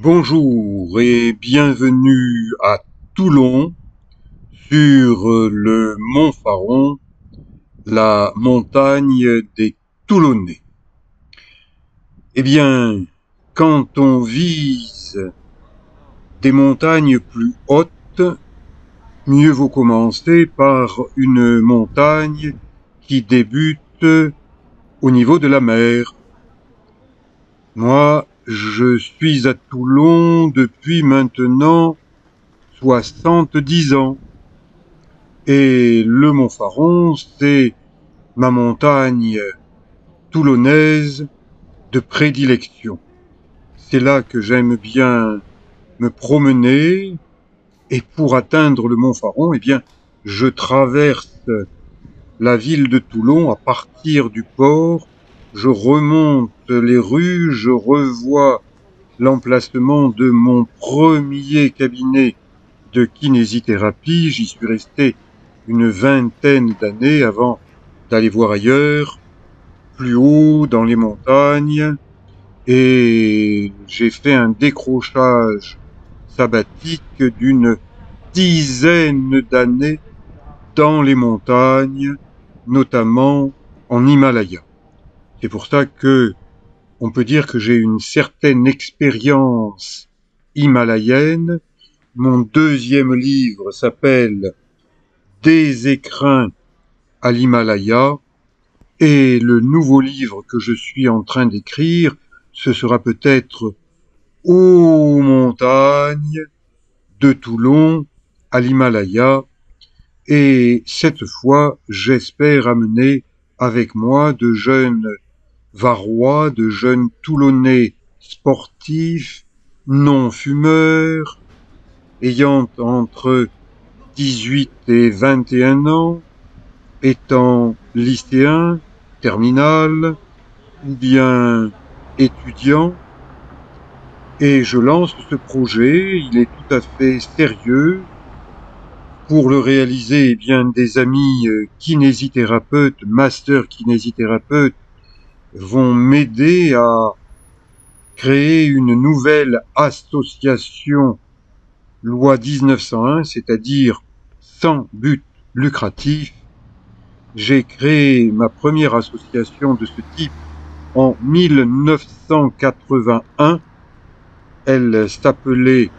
Bonjour et bienvenue à Toulon, sur le mont Faron, la montagne des Toulonnais. Eh bien, quand on vise des montagnes plus hautes, mieux vaut commencer par une montagne qui débute au niveau de la mer. Moi, je suis à Toulon depuis maintenant 70 ans. Et le mont Faron, c'est ma montagne toulonnaise de prédilection. C'est là que j'aime bien me promener. Et pour atteindre le mont Faron, eh bien, je traverse la ville de Toulon à partir du port. Je remonte les rues, je revois l'emplacement de mon premier cabinet de kinésithérapie. J'y suis resté une vingtaine d'années avant d'aller voir ailleurs, plus haut dans les montagnes, et j'ai fait un décrochage sabbatique d'une dizaine d'années dans les montagnes, notamment en Himalaya. C'est pour ça que on peut dire que j'ai une certaine expérience himalayenne. Mon deuxième livre s'appelle Des écrins à l'Himalaya, et le nouveau livre que je suis en train d'écrire, ce sera peut-être Aux montagnes de Toulon à l'Himalaya, et cette fois, j'espère amener avec moi de jeunes Varois, de jeunes Toulonnais sportifs, non fumeurs, ayant entre 18 et 21 ans, étant lycéen, terminal, ou bien étudiant, et je lance ce projet. Il est tout à fait sérieux. Pour le réaliser, eh bien, des amis kinésithérapeutes, master kinésithérapeutes, vont m'aider à créer une nouvelle association loi 1901, c'est-à-dire sans but lucratif. J'ai créé ma première association de ce type en 1981. Elle s'appelait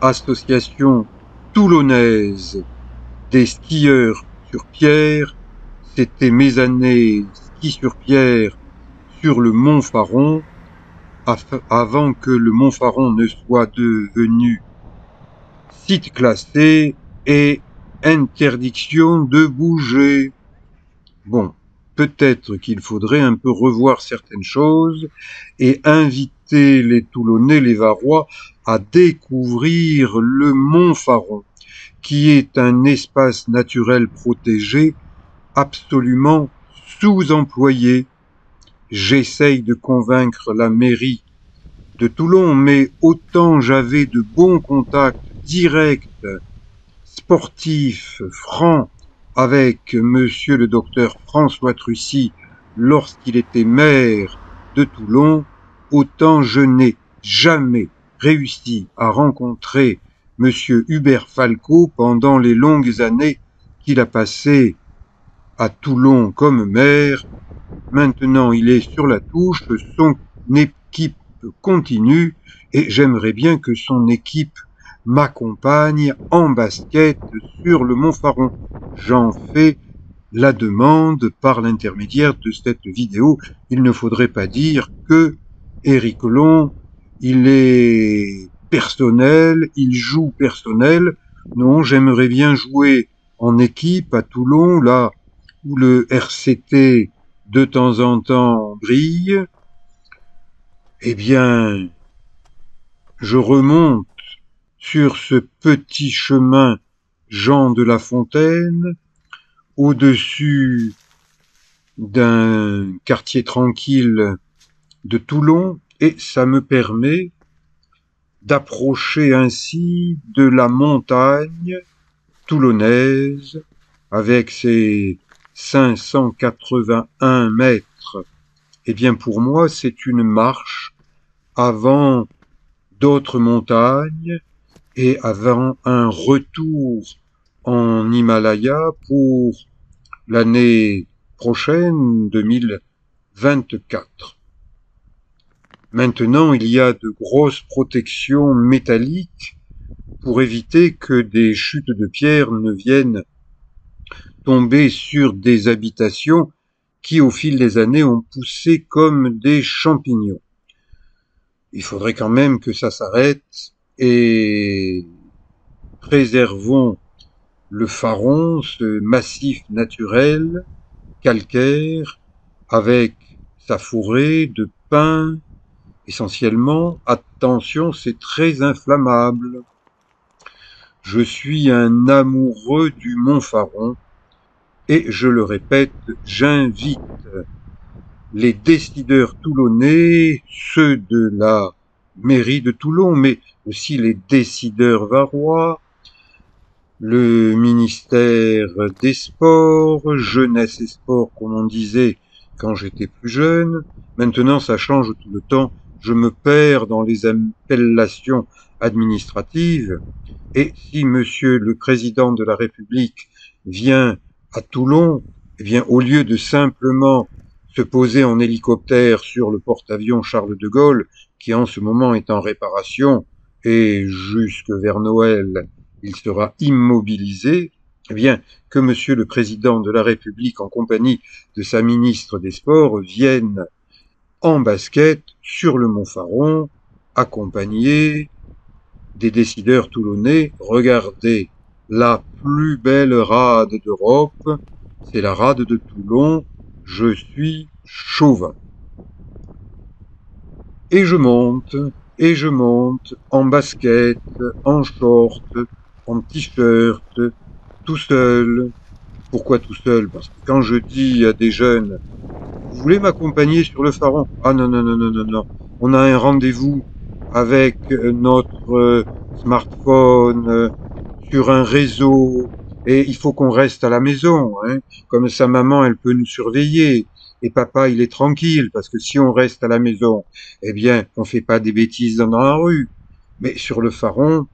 Association toulonnaise des skieurs sur pierre. C'était mes années ski sur pierre sur le mont Faron, avant que le mont Faron ne soit devenu site classé et interdiction de bouger. Bon, peut-être qu'il faudrait un peu revoir certaines choses et inviter les Toulonnais, les Varois, à découvrir le mont Faron, qui est un espace naturel protégé absolument sous-employé. J'essaye de convaincre la mairie de Toulon, mais autant j'avais de bons contacts directs, sportifs, francs, avec monsieur le docteur François Trucy lorsqu'il était maire de Toulon, autant je n'ai jamais réussi à rencontrer monsieur Hubert Falco pendant les longues années qu'il a passées à Toulon comme maire. Maintenant, il est sur la touche, son équipe continue, et j'aimerais bien que son équipe m'accompagne en basket sur le mont Faron. J'en fais la demande par l'intermédiaire de cette vidéo. Il ne faudrait pas dire que Éric Long, il est personnel, il joue personnel. Non, j'aimerais bien jouer en équipe à Toulon, là où le RCT de temps en temps brille. Eh bien, je remonte sur ce petit chemin Jean de La Fontaine, au-dessus d'un quartier tranquille de Toulon, et ça me permet d'approcher ainsi de la montagne toulonnaise avec ses 581 mètres. Eh bien, pour moi, c'est une marche avant d'autres montagnes et avant un retour en Himalaya pour l'année prochaine, 2024. Maintenant, il y a de grosses protections métalliques pour éviter que des chutes de pierre ne viennent tomber sur des habitations qui, au fil des années, ont poussé comme des champignons. Il faudrait quand même que ça s'arrête et préservons le Faron, ce massif naturel, calcaire, avec sa forêt de pins, essentiellement. Attention, c'est très inflammable. Je suis un amoureux du Mont Faron et, je le répète, j'invite les décideurs toulonnais, ceux de la mairie de Toulon, mais aussi les décideurs varois, le ministère des Sports, jeunesse et sport, comme on disait quand j'étais plus jeune. Maintenant, ça change tout le temps. Je me perds dans les appellations administratives. Et si Monsieur le Président de la République vient à Toulon, eh bien, au lieu de simplement se poser en hélicoptère sur le porte-avions Charles de Gaulle, qui en ce moment est en réparation, et jusque vers Noël, il sera immobilisé, eh bien, que Monsieur le Président de la République, en compagnie de sa ministre des Sports, vienne en basket sur le Mont Faron, accompagné des décideurs toulonnais. Regardez, la plus belle rade d'Europe, c'est la rade de Toulon. Je suis chauvin. Et je monte en basket, en short, en t-shirt, tout seul. Pourquoi tout seul? Parce que quand je dis à des jeunes, vous voulez m'accompagner sur le Faron? Ah non, non, non, non, non, non. On a un rendez-vous avec notre smartphone sur un réseau et il faut qu'on reste à la maison. Hein. Comme ça, maman, elle peut nous surveiller. Et papa, il est tranquille parce que si on reste à la maison, eh bien, on fait pas des bêtises dans la rue. Mais sur le Faron,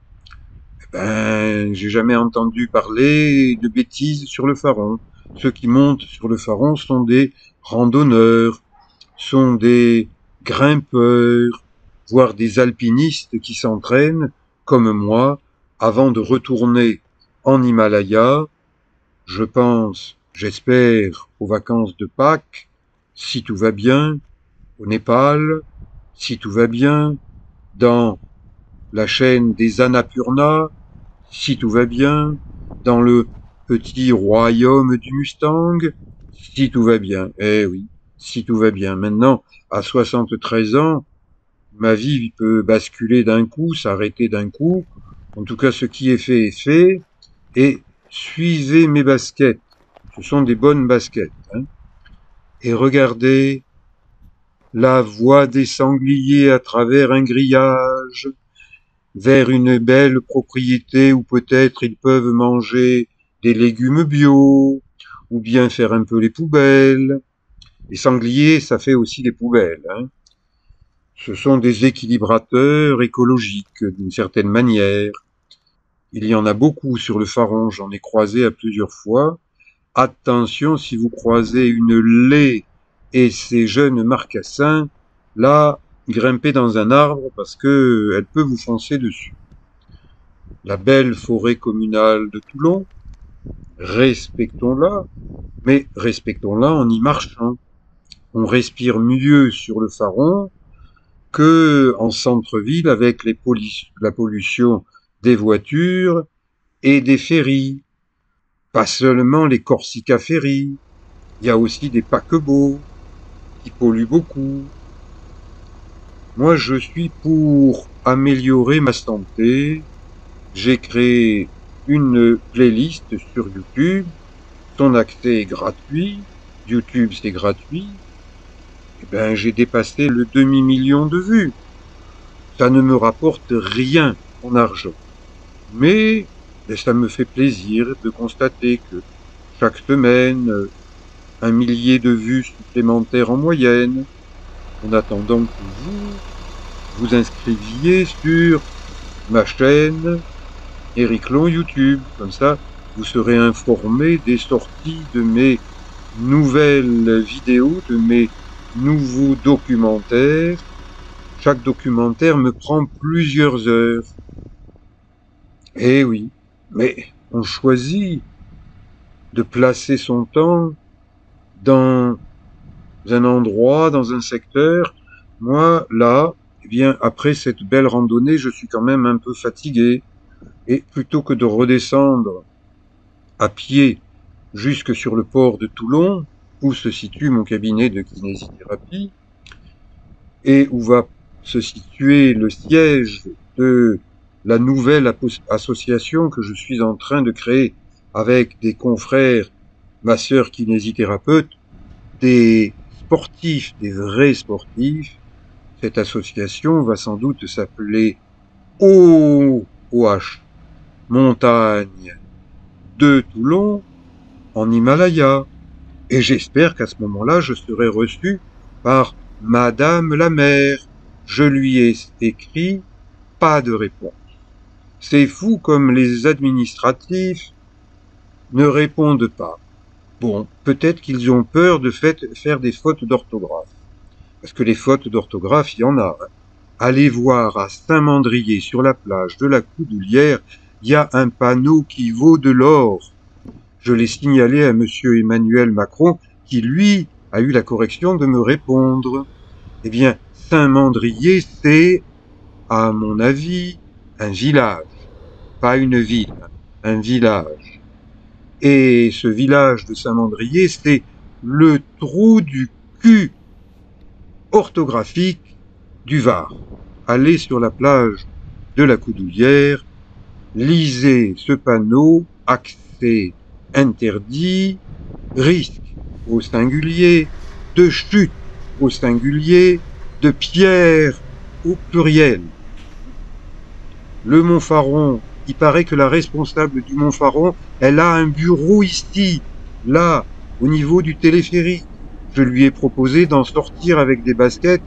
ben, j'ai jamais entendu parler de bêtises sur le Faron. Ceux qui montent sur le Faron sont des randonneurs, sont des grimpeurs, voire des alpinistes qui s'entraînent, comme moi, avant de retourner en Himalaya. Je pense, j'espère, aux vacances de Pâques, si tout va bien, au Népal, si tout va bien, dans la chaîne des Annapurna, si tout va bien, dans le petit royaume du Mustang, si tout va bien. Eh oui, si tout va bien. Maintenant, à 73 ans, ma vie peut basculer d'un coup, s'arrêter d'un coup. En tout cas, ce qui est fait est fait. Et suivez mes baskets. Ce sont des bonnes baskets. Hein. Et regardez la voie des sangliers à travers un grillage, vers une belle propriété où peut-être ils peuvent manger des légumes bio, ou bien faire un peu les poubelles. Les sangliers, ça fait aussi des poubelles. Hein. Ce sont des équilibrateurs écologiques, d'une certaine manière. Il y en a beaucoup sur le Faron, j'en ai croisé à plusieurs fois. Attention, si vous croisez une laie et ses jeunes marcassins, là, grimpez dans un arbre parce que elle peut vous foncer dessus. La belle forêt communale de Toulon, respectons-la, mais respectons-la en y marchant. On respire mieux sur le Faron que en centre-ville avec la pollution des voitures et des ferries. Pas seulement les Corsica Ferries, il y a aussi des paquebots qui polluent beaucoup. Moi, je suis pour améliorer ma santé. J'ai créé une playlist sur YouTube. Son accès est gratuit. YouTube, c'est gratuit. Eh ben, j'ai dépassé le demi-million de vues. Ça ne me rapporte rien en argent. Mais ça me fait plaisir de constater que chaque semaine, 1 millier de vues supplémentaires en moyenne. En attendant que vous inscriviez sur ma chaîne Éric Long YouTube. Comme ça, vous serez informé des sorties de mes nouvelles vidéos, de mes nouveaux documentaires. Chaque documentaire me prend plusieurs heures. Eh oui, mais on choisit de placer son temps dans un endroit, dans un secteur. Moi, là, eh bien, après cette belle randonnée, je suis quand même un peu fatigué. Et plutôt que de redescendre à pied jusque sur le port de Toulon, où se situe mon cabinet de kinésithérapie, et où va se situer le siège de la nouvelle association que je suis en train de créer avec des confrères, masseurs kinésithérapeutes, des sportifs, des vrais sportifs. Cette association va sans doute s'appeler OH, Montagne de Toulon, en Himalaya. Et j'espère qu'à ce moment-là, je serai reçu par Madame la maire. Je lui ai écrit, pas de réponse. C'est fou comme les administratifs ne répondent pas. Bon, peut-être qu'ils ont peur de faire des fautes d'orthographe. Parce que les fautes d'orthographe, il y en a. Allez voir à Saint-Mandrier, sur la plage de la Coudoulière, il y a un panneau qui vaut de l'or. Je l'ai signalé à monsieur Emmanuel Macron, qui lui a eu la correction de me répondre. Eh bien, Saint-Mandrier, c'est, à mon avis, un village, pas une ville, un village. Et ce village de Saint-Mandrier, c'est le trou du cul orthographique du Var. Allez sur la plage de la Coudoulière, lisez ce panneau, accès interdit, risque au singulier, de chute au singulier, de pierre au pluriel. Le Montfaron, il paraît que la responsable du Montfaron, elle a un bureau ici, là, au niveau du téléphérique. Je lui ai proposé d'en sortir avec des baskets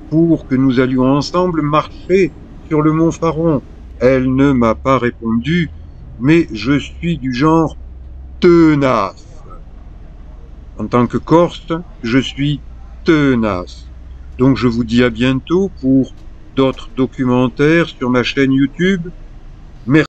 pour que nous allions ensemble marcher sur le Montfaron. Elle ne m'a pas répondu, mais je suis du genre tenace. En tant que Corse, je suis tenace. Donc je vous dis à bientôt pour d'autres documentaires sur ma chaîne YouTube.